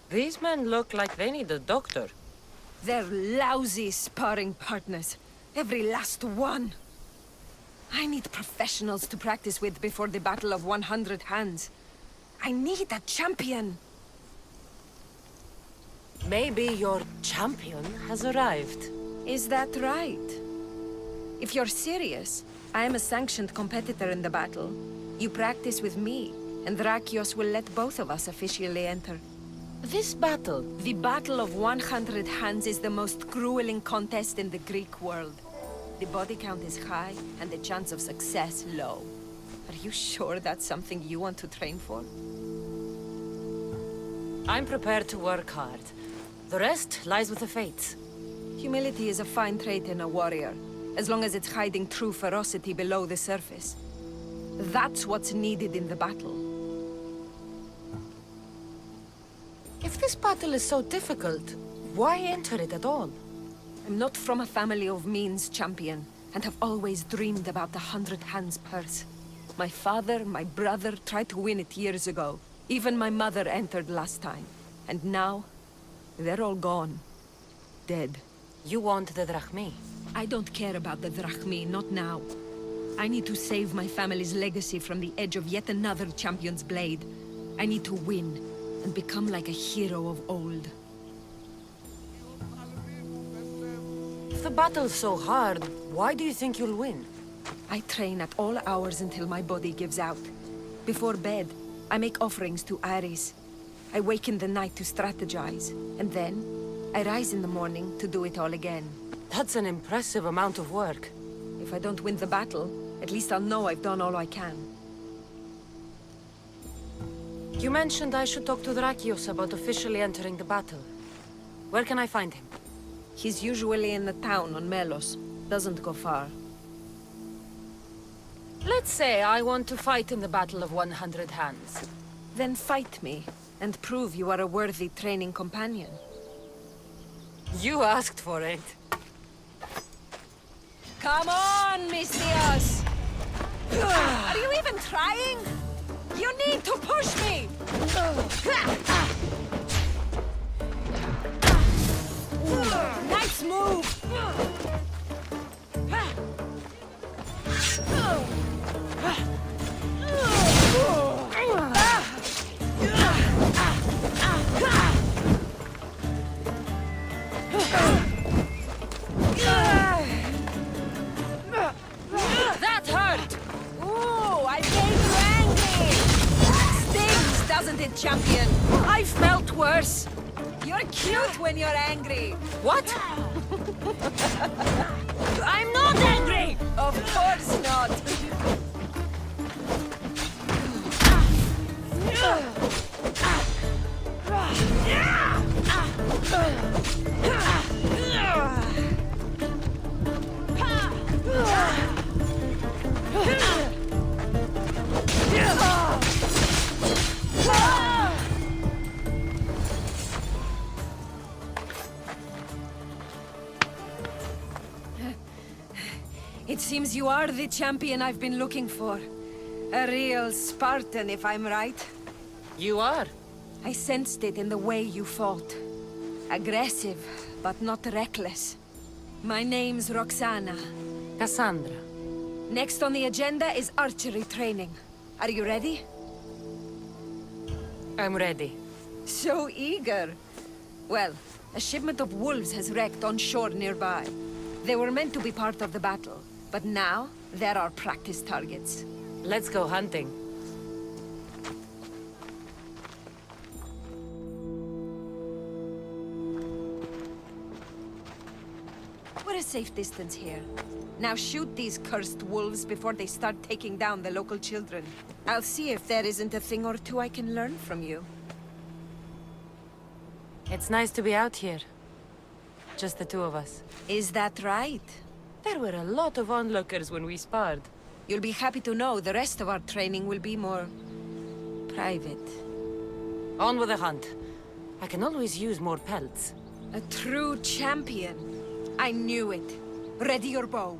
These men look like they need a doctor. They're lousy sparring partners. Every last one. I need professionals to practice with before the Battle of 100 Hands. I need a champion. Maybe your champion has arrived. Is that right? If you're serious, I am a sanctioned competitor in the battle. You practice with me, and Drakios will let both of us officially enter. This battle... The Battle of 100 Hands is the most grueling contest in the Greek world. The body count is high, and the chance of success low. Are you sure that's something you want to train for? I'm prepared to work hard. The rest lies with the fates. Humility is a fine trait in a warrior, as long as it's hiding true ferocity below the surface. That's what's needed in the battle. If this battle is so difficult, why enter it at all? I'm not from a family of means, champion, and have always dreamed about the 100 Hands purse. My father, my brother tried to win it years ago. Even my mother entered last time. And now, they're all gone. Dead. You want the drachmi? I don't care about the drachmi, not now. I need to save my family's legacy from the edge of yet another champion's blade. I need to win, and become like a hero of old. If the battle's so hard, why do you think you'll win? I train at all hours until my body gives out. Before bed, I make offerings to Ares. I wake in the night to strategize, and then I rise in the morning to do it all again. That's an impressive amount of work. If I don't win the battle, at least I'll know I've done all I can. You mentioned I should talk to Drakios about officially entering the battle. Where can I find him? He's usually in the town on Melos. Doesn't go far. Let's say I want to fight in the Battle of 100 Hands. Then fight me, and prove you are a worthy training companion. You asked for it. Come on, Mistios! Are you even trying? You need to push me! Nice move! That hurt! Ooh, I made you angry! Stings, doesn't it, champion? I felt worse! You're cute when you're angry! What? I'm not angry! Of course not! It seems you are the champion I've been looking for. A real Spartan, if I'm right. You are. I sensed it in the way you fought. Aggressive, but not reckless. My name's Roxana. Kassandra. Next on the agenda is archery training. Are you ready? I'm ready. So eager. Well, a shipment of wolves has wrecked on shore nearby. They were meant to be part of the battle, but now they're our practice targets. Let's go hunting. We're a safe distance here. Now shoot these cursed wolves before they start taking down the local children. I'll see if there isn't a thing or two I can learn from you. It's nice to be out here. Just the two of us. Is that right? There were a lot of onlookers when we sparred. You'll be happy to know the rest of our training will be more... private. On with the hunt. I can always use more pelts. A true champion. I knew it. Ready your bow.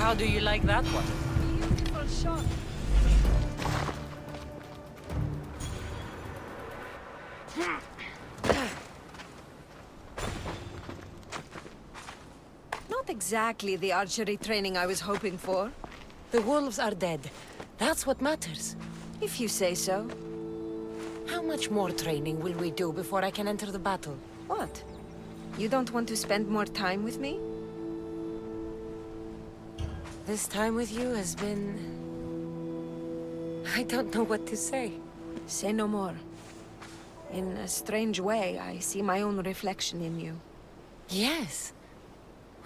How do you like that one? Beautiful shot. Not exactly the archery training I was hoping for. The wolves are dead. That's what matters. If you say so. How much more training will we do before I can enter the battle? What? You don't want to spend more time with me? This time with you has been... I don't know what to say. Say no more. In a strange way, I see my own reflection in you. Yes.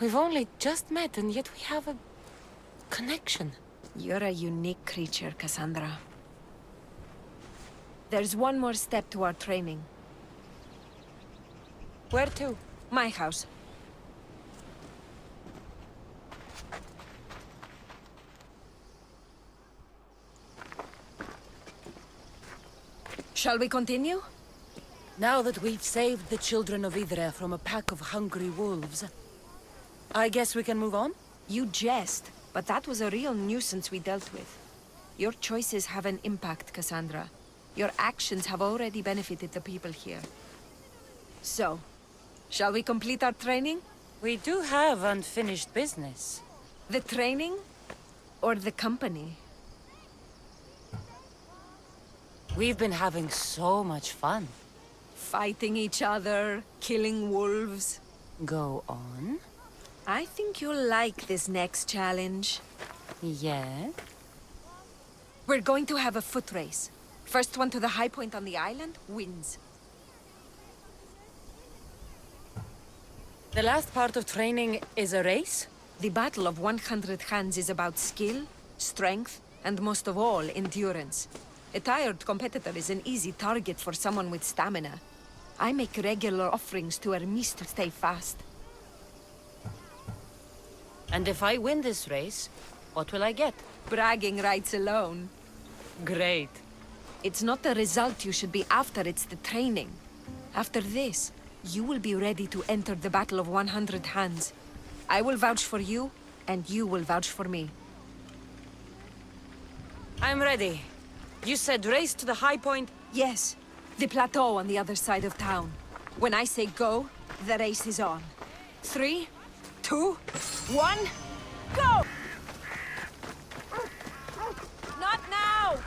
We've only just met and yet we have a... connection. You're a unique creature, Kassandra. There's one more step to our training. Where to? My house. Shall we continue? Now that we've saved the children of Idre from a pack of hungry wolves, I guess we can move on? You jest, but that was a real nuisance we dealt with. Your choices have an impact, Kassandra. Your actions have already benefited the people here. So, shall we complete our training? We do have unfinished business. The training? Or the company? We've been having so much fun. Fighting each other, killing wolves. Go on. I think you'll like this next challenge. Yeah? We're going to have a foot race. First one to the high point on the island wins. The last part of training is a race? The Battle of 100 Hands is about skill, strength, and most of all, endurance. A tired competitor is an easy target for someone with stamina. I make regular offerings to Hermes to stay fast. And if I win this race, what will I get? Bragging rights alone. Great. It's not the result you should be after, it's the training. After this, you will be ready to enter the Battle of 100 Hands. I will vouch for you, and you will vouch for me. I'm ready. You said race to the high point? Yes, the plateau on the other side of town. When I say go, the race is on. 3, 2, 1, go! Not now!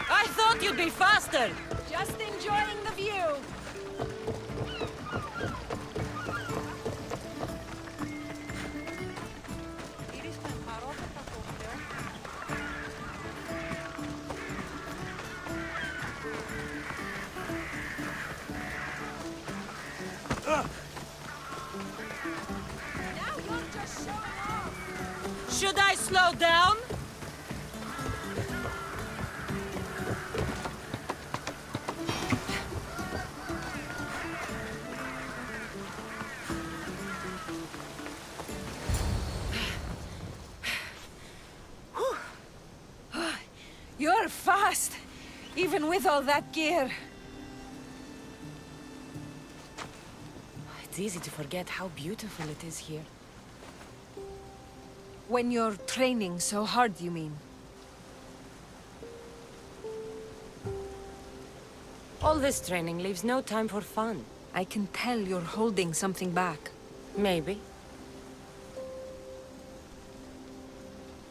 I thought you'd be faster! Just enjoying the view. Now you're just showing off. Should I slow down? You're fast, even with all that gear. It's easy to forget how beautiful it is here. When you're training so hard, you mean? All this training leaves no time for fun. I can tell you're holding something back. Maybe.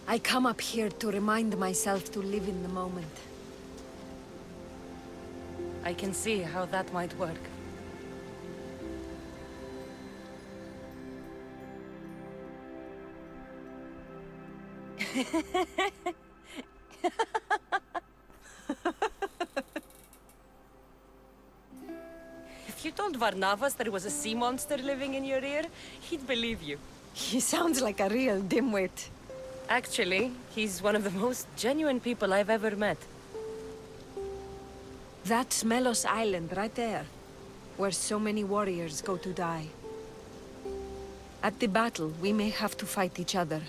I come up here to remind myself to live in the moment. I can see how that might work. If you told Varnavas there was a sea monster living in your ear, he'd believe you. He sounds like a real dimwit. Actually, he's one of the most genuine people I've ever met. That's Melos Island right there, where so many warriors go to die. At the battle, we may have to fight each other,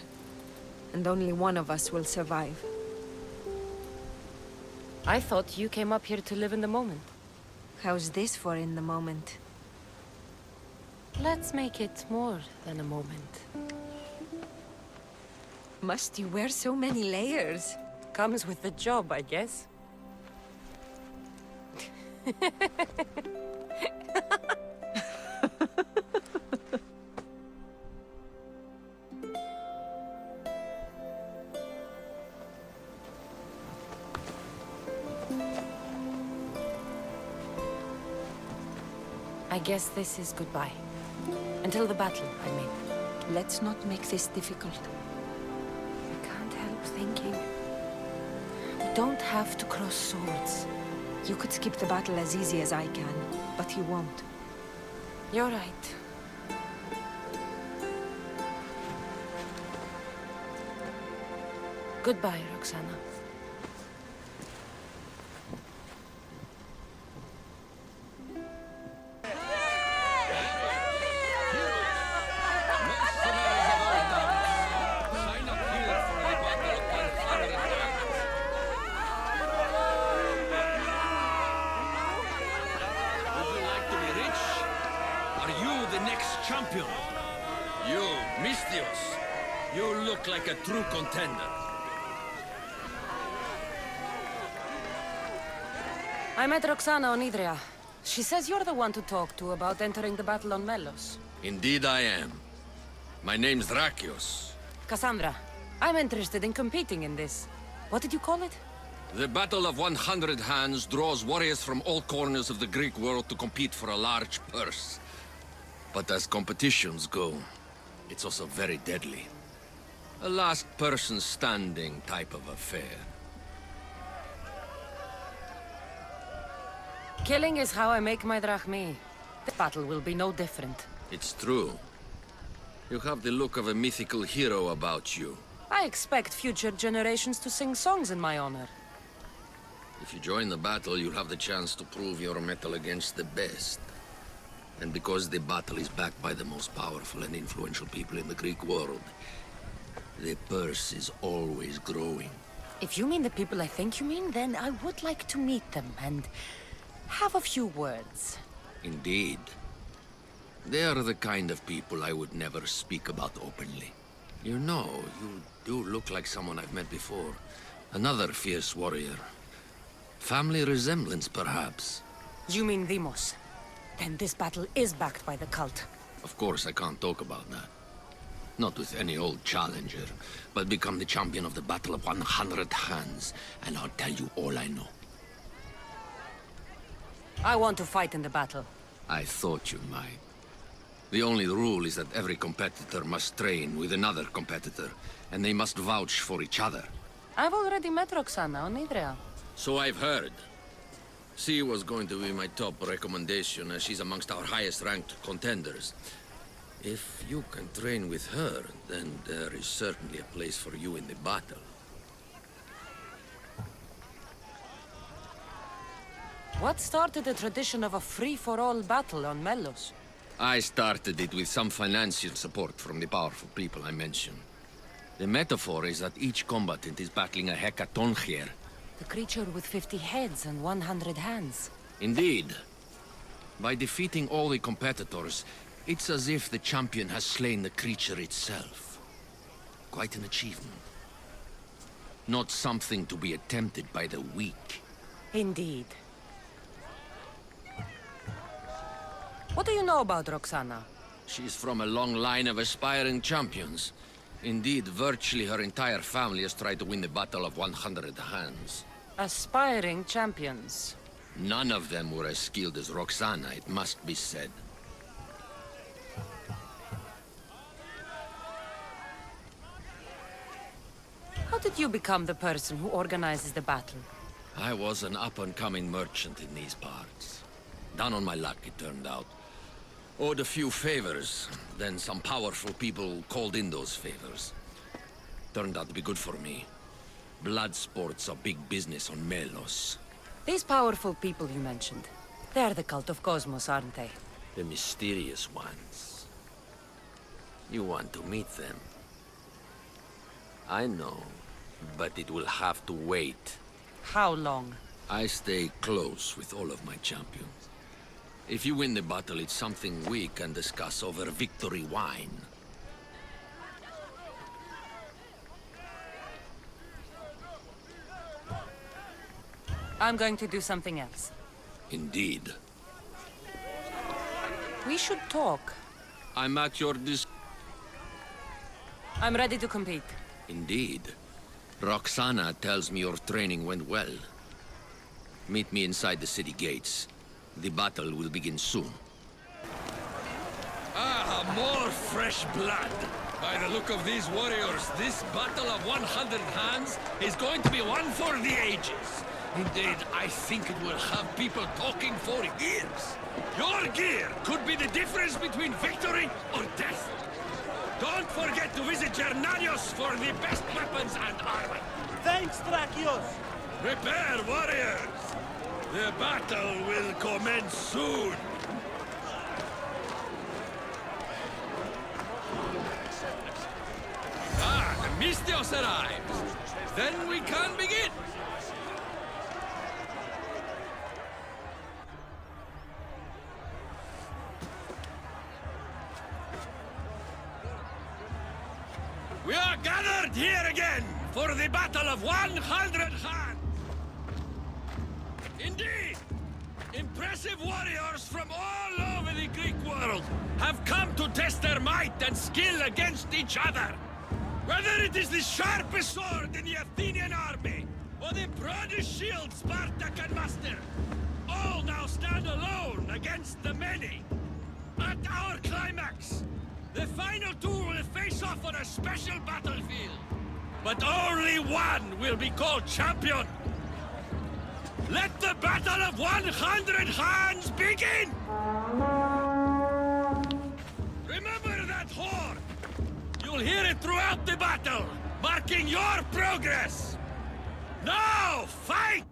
and only one of us will survive. I thought you came up here to live in the moment. How's this for in the moment? Let's make it more than a moment. Must you wear so many layers? Comes with the job, I guess. I guess this is goodbye. Until the battle, I mean. Let's not make this difficult. I can't help thinking. We don't have to cross swords. You could skip the battle as easy as I can, but you won't. You're right. Goodbye, Roxana. Champion! You, Mistios, you look like a true contender. I met Roxana on Idria. She says you're the one to talk to about entering the battle on Melos. Indeed I am. My name's Drakios. Kassandra, I'm interested in competing in this. What did you call it? The Battle of 100 Hands draws warriors from all corners of the Greek world to compete for a large purse. But as competitions go, it's also very deadly. A last person standing type of affair. Killing is how I make my drachmi. The battle will be no different. It's true. You have the look of a mythical hero about you. I expect future generations to sing songs in my honor. If you join the battle, you'll have the chance to prove your mettle against the best. And because the battle is backed by the most powerful and influential people in the Greek world, the purse is always growing. If you mean the people I think you mean, then I would like to meet them and have a few words. Indeed. They are the kind of people I would never speak about openly. You know, you do look like someone I've met before. Another fierce warrior. Family resemblance, perhaps. You mean Demos? Then this battle is backed by the cult. Of course, I can't talk about that. Not with any old challenger, but become the champion of the Battle of 100 Hands, and I'll tell you all I know. I want to fight in the battle. I thought you might. The only rule is that every competitor must train with another competitor, and they must vouch for each other. I've already met Roxana on Idria. So I've heard. She was going to be my top recommendation, as she's amongst our highest-ranked contenders. If you can train with her, then there is certainly a place for you in the battle. What started the tradition of a free-for-all battle on Melos? I started it with some financial support from the powerful people I mentioned. The metaphor is that each combatant is battling a hecaton here. The creature with 50 heads and 100 hands. Indeed. By defeating all the competitors, it's as if the champion has slain the creature itself. Quite an achievement. Not something to be attempted by the weak. Indeed. What do you know about Roxana? She's from a long line of aspiring champions. Indeed, virtually her entire family has tried to win the Battle of 100 Hands. Aspiring champions. None of them were as skilled as Roxana, it must be said. How did you become the person who organizes the battle? I was an up-and-coming merchant in these parts. Down on my luck, it turned out. Owed a few favors, then some powerful people called in those favors. Turned out to be good for me. Blood sports are big business on Melos. These powerful people you mentioned, they're the Cult of Kosmos, aren't they? The mysterious ones. You want to meet them? I know, but it will have to wait. How long? I stay close with all of my champions. If you win the battle, it's something we can discuss over victory wine. I'm going to do something else. Indeed. We should talk. I'm at your I'm ready to compete. Indeed. Roxana tells me your training went well. Meet me inside the city gates. The battle will begin soon. Ah, more fresh blood! By the look of these warriors, this battle of 100 hands is going to be one for the ages. Indeed, I think it will have people talking for years. Your gear could be the difference between victory or death. Don't forget to visit Drakios for the best weapons and armor. Thanks, Drakios! Prepare, warriors! The battle will commence soon. Ah, the Mystios arrives. Then we can begin. We are gathered here again for the Battle of 100 Hands! Indeed! Impressive warriors from all over the Greek world have come to test their might and skill against each other. Whether it is the sharpest sword in the Athenian army, or the broadest shield Sparta can muster, all now stand alone against the many. At our climax, the final two will face off on a special battlefield. But only one will be called champion. Let the battle of 100 hands begin! Remember that horn! You'll hear it throughout the battle, marking your progress! Now, fight!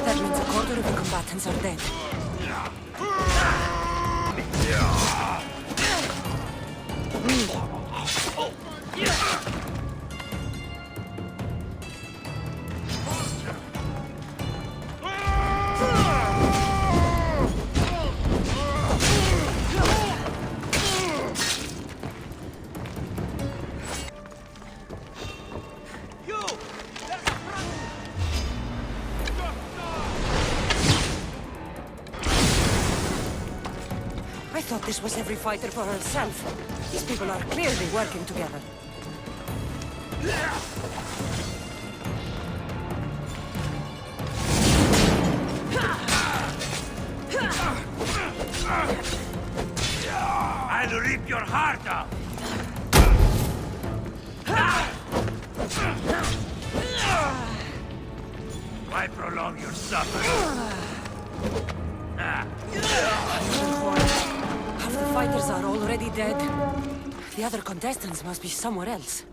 That means a quarter of the combatants are dead. I thought this was every fighter for herself. These people are clearly working together. I'll rip your heart out! Why prolong your suffering? Half the fighters are already dead. The other contestants must be somewhere else.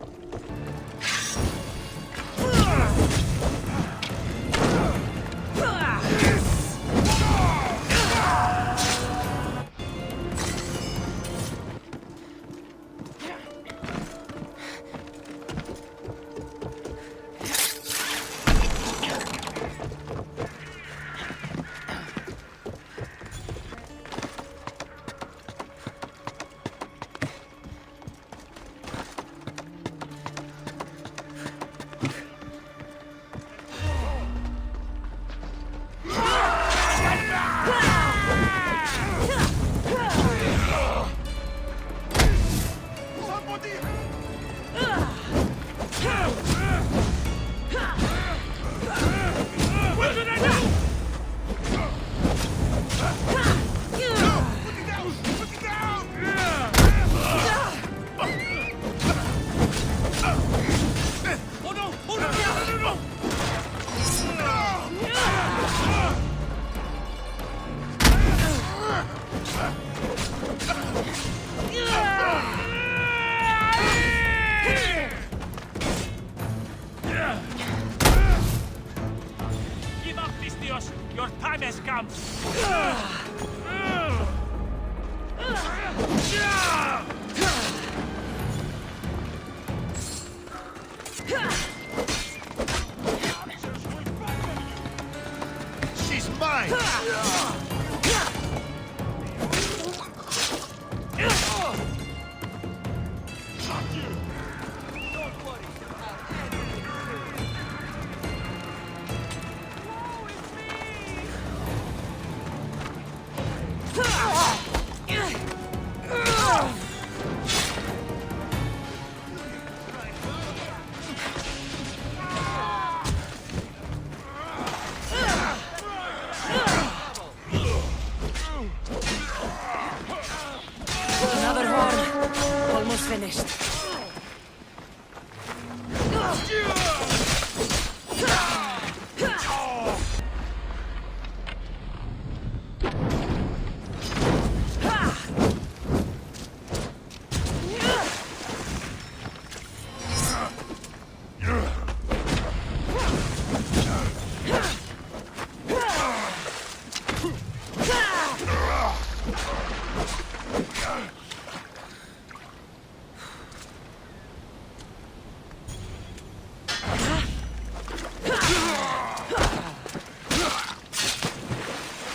almost finished.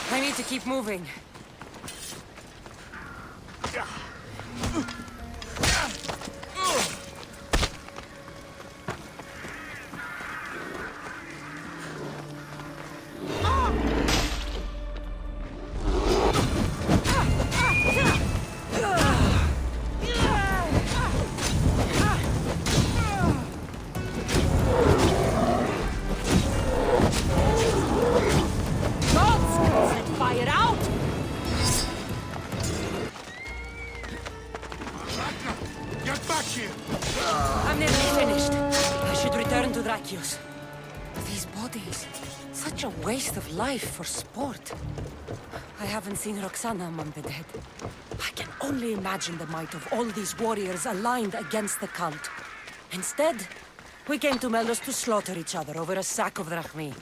I need to keep moving. I'm nearly finished. I should return to Drakios. These bodies, such a waste of life for sport. I haven't seen Roxana among the dead. I can only imagine the might of all these warriors aligned against the cult. Instead, we came to Melos to slaughter each other over a sack of drachmi.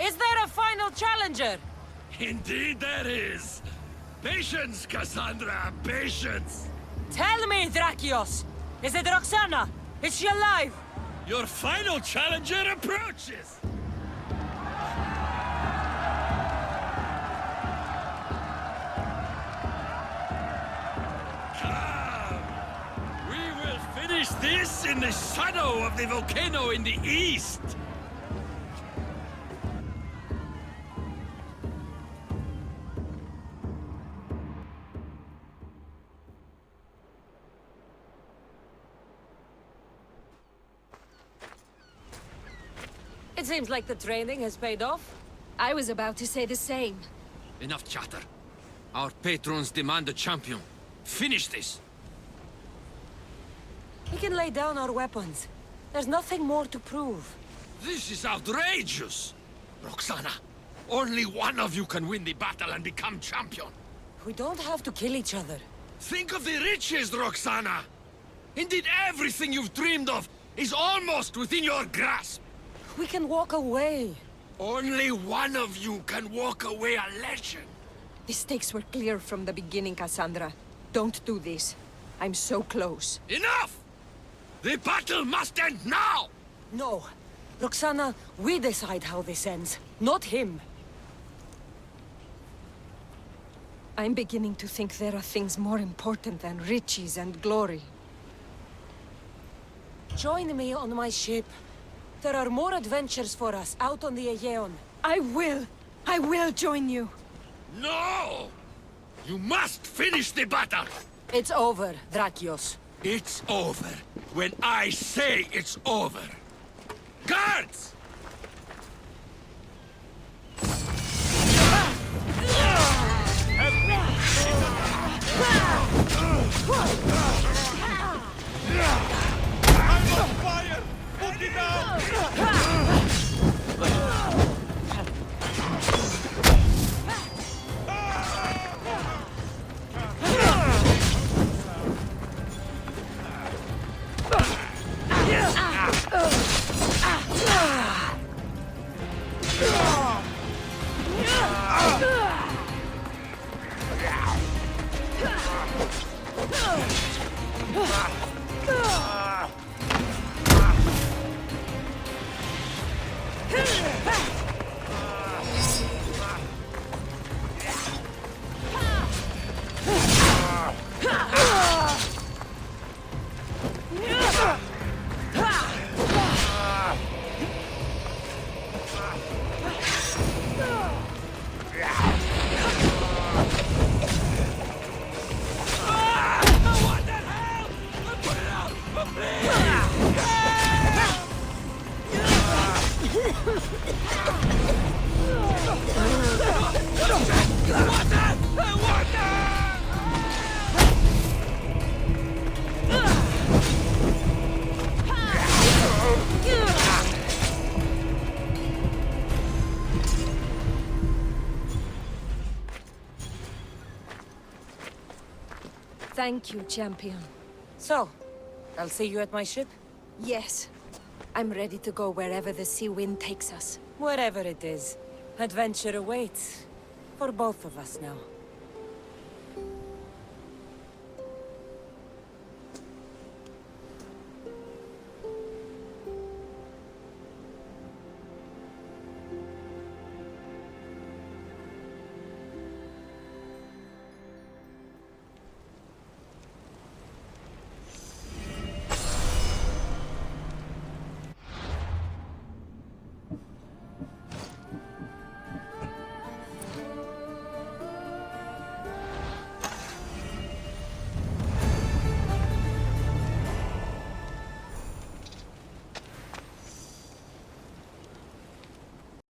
Is there a final challenger? Indeed there is. Patience, Kassandra, patience. Tell me, Drakios! Is it Roxana? Is she alive? Your final challenger approaches. Come. We will finish this in the shadow of the volcano in the east. It seems like the training has paid off. I was about to say the same. Enough chatter. Our patrons demand a champion. Finish this. We can lay down our weapons. There's nothing more to prove. This is outrageous! Roxana, only one of you can win the battle and become champion. We don't have to kill each other. Think of the riches, Roxana! Indeed, everything you've dreamed of is almost within your grasp. We can walk away. Only one of you can walk away a legend. The stakes were clear from the beginning, Kassandra. Don't do this. I'm so close. Enough! The battle must end now! No. Roxana, we decide how this ends, not him. I'm beginning to think there are things more important than riches and glory. Join me on my ship. There are more adventures for us out on the Aegean. I will join you. No! You must finish the battle! It's over, Drakios. It's over when I say it's over. Guards! I'm on fire! Put it out! Thank you, champion. So, I'll see you at my ship? Yes. I'm ready to go wherever the sea wind takes us. Wherever it is. Adventure awaits. For both of us now.